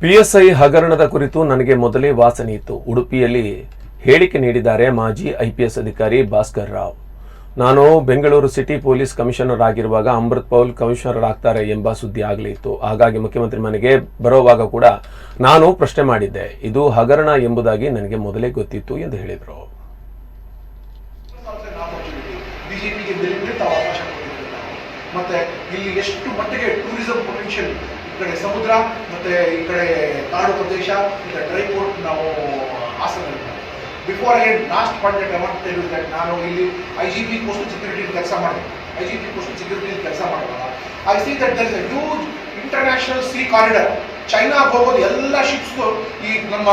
PSI ಹಗರಣದ ಕುರಿತು ನನಗೆ ಮೊದಲೇ ವಾಸನೆ ಇತ್ತು. ಉಡುಪಿಯಲ್ಲಿ ಹೇಳಿಕೆ ನೀಡಿದ್ದಾರೆ ಮಾಜಿ ಐಪಿಎಸ್ ಅಧಿಕಾರಿ ಭಾಸ್ಕರ್ ರಾವ್. ನಾನು ಬೆಂಗಳೂರು ಸಿಟಿ ಪೊಲೀಸ್ ಕಮಿಷನರ್ ಆಗಿರುವಾಗ ಅಮೃತ್ ಪೌಲ್ ಕಮಿಷನರ್ ಆಗ್ತಾರೆ ಎಂಬ ಸುದ್ದಿ ಆಗಲಿತ್ತು. ಹಾಗಾಗಿ ಮುಖ್ಯಮಂತ್ರಿ ಮನೆಗೆ ಬರುವಾಗ ಕೂಡ ನಾನು ಪ್ರಶ್ನೆ ಮಾಡಿದ್ದೆ, ಇದು ಹಗರಣ ಎಂಬುದಾಗಿ ನನಗೆ ಮೊದಲೇ ಗೊತ್ತಿತ್ತು ಎಂದು ಹೇಳಿದರು. ಮತ್ತೆ ಇಲ್ಲಿ ಎಷ್ಟು ಮಟ್ಟಿಗೆ ಟೂರಿಸಂ ಪೊಟೆನ್ಷಿಯಲ್, ಈ ಕಡೆ ಸಮುದ್ರ ಮತ್ತೆ ಈ ಕಡೆ ಕಾಡು ಪ್ರದೇಶ, ಈಗ ಡ್ರೈ ಪೋರ್ಟ್ ನಾವು Hassan. Before again last point I want to tell you that ನಾನು ಇಲ್ಲಿ IGP ಕೋಸ್ಟಲ್ ಸೆಕ್ಯೂರಿಟಿ ಕೆಲಸ ಮಾಡಿದೆ. IGP ಕೋಸ್ಟಲ್ ಸೆಕ್ಯೂರಿಟಿ ಕೆಲಸ ಮಾಡುವಾಗ I see that there is a huge international sea corridor. ಚೈನಾಗೆ ಹೋಗೋದು ಎಲ್ಲ ಶಿಪ್ಸ್ ಈ ನಮ್ಮ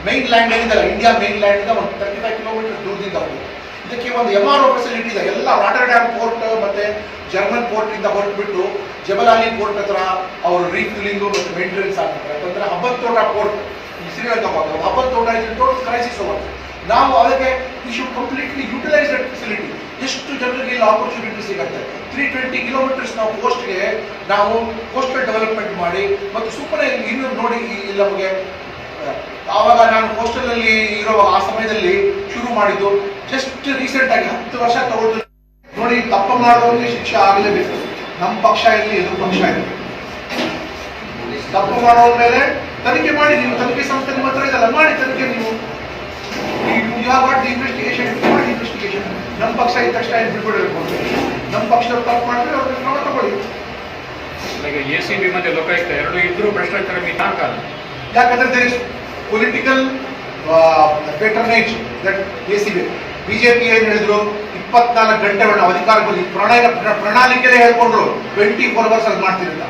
ಮೈನ್ ಲ್ಯಾಂಡ್ ಏನಿದೆಲ್ಲ, ಇಂಡಿಯಾ ಮೈನ್ ಲ್ಯಾಂಡ್ ಇಂದ ಒಂದು 35 ಕಿಲೋಮೀಟರ್ ದೂರದಿಂದ ಹೋಗೋದು. ಇದಕ್ಕೆ ಒಂದು MRO ಫೆಸಿಲಿಟಿ ಇದೆ. ಎಲ್ಲ ರಾಟರ್ಡ್ಯಾಮ್ ಪೋರ್ಟ್ ಮತ್ತೆ ಜರ್ಮನ್ ಪೋರ್ಟ್ ಇಂದ ಹೊರಟ್ಬಿಟ್ಟು ಜಬಲಾಲಿ ಪೋರ್ಟ್ ಹತ್ರ ಅವರು ರೀಫಿಲಿಂಗು ಮತ್ತು ಮೇಂಟೆನೆನ್ಸ್ ಆಗ್ತಾರೆ. ಯಾಕಂದ್ರೆ ಹಬ್ಬದ ತೋಟ ಪೋರ್ಟ್ ಈ ಶ್ರೀಲಂಕಾ ಹೋಗೋದು, ಹಬ್ಬದ ತೋಟ ಇದು ಟೋಟಲ್ ಕ್ರೈಸಿಸ್ ಹೋಗುತ್ತೆ. ನಾವು ಅದಕ್ಕೆ we should completely utilise that facility. ಎಷ್ಟು ಜನರಿಗೆ ಇಲ್ಲಿ ಆಪರ್ಚುನಿಟಿ ಸಿಗುತ್ತೆ. 320 ಕಿಲೋಮೀಟರ್ಸ್ ನಾವು ಕೋಸ್ಟ್ಗೆ ನಾವು ಕೋಸ್ಟಲ್ ಡೆವಲಪ್ಮೆಂಟ್ ಮಾಡಿ ಮತ್ತು ಸುಮ್ಮನೆ ಇನ್ನು ನೋಡಿ ಇಲ್ಲಿ ನಮಗೆ ಆವಾಗ ನಾನು ಕೋಸ್ಟಲಲ್ಲಿ ಇರೋ ಆ ಸಮಯದಲ್ಲಿ ಶುರು ಮಾಡಿದ್ದು. ಜಸ್ಟ್ ರೀಸೆಂಟ್ ಆಗಿ 10 ವರ್ಷ ತಗೊಂಡು ನೋಡಿ, ತಪ್ಪು ಮಾಡೋರಿಗೆ ಶಿಕ್ಷೆ ಆಗಲೇಬೇಕು. ನಮ್ಮ ಪಕ್ಷ ಇರಲಿ, ಎದುರು ಪಕ್ಷ ಇರಲಿ, ತಪ್ಪು ಮಾಡೋರ ಮೇಲೆ ತನಿಖೆ ಮಾಡಿ. ನೀವು ತನಿಖೆ ಸಂಸ್ಥೆ ನಿಮ್ಮ ಹತ್ರ ಇದೆಲ್ಲ ಮಾಡಿ ತನಿಖೆ. ನೀವು ಇನ್ವೆಸ್ಟಿಗೇಷನ್ ಮಾಡಿ, ಇನ್ವೆಸ್ಟಿಗೇಷನ್. ನಮ್ಮ ಪಕ್ಷ ಇದ್ದ ತಕ್ಷಣ ಏನು ಬಿಡ್ಬಿಡಬೇಕು. ನಮ್ಮ ಪಕ್ಷದವ್ರು ತಪ್ಪು ಮಾಡಿದ್ರೆ ಅವ್ರಿಗೆ ಕ್ರಮ ತಗೊಳ್ಳಿ. ACB ಮತ್ತೆ ಲೋಕಾಯುಕ್ತ ಎರಡು ಇದ್ರೂ ಭ್ರಷ್ಟಾಚಾರ ಯಾಕಂದ್ರೆ there is political patronage that ACB. BJP ಏನು ಹೇಳಿದ್ರು, 24 ಗಂಟೆಗಳನ್ನ ಅಧಿಕಾರ ಬಂದು ಪ್ರಣಾಳಿಕೆನೇ ಹೇಳ್ಕೊಂಡ್ರು 24 ಅವರ್ಸ್ ಅದು ಮಾಡ್ತಿರಲಿಲ್ಲ.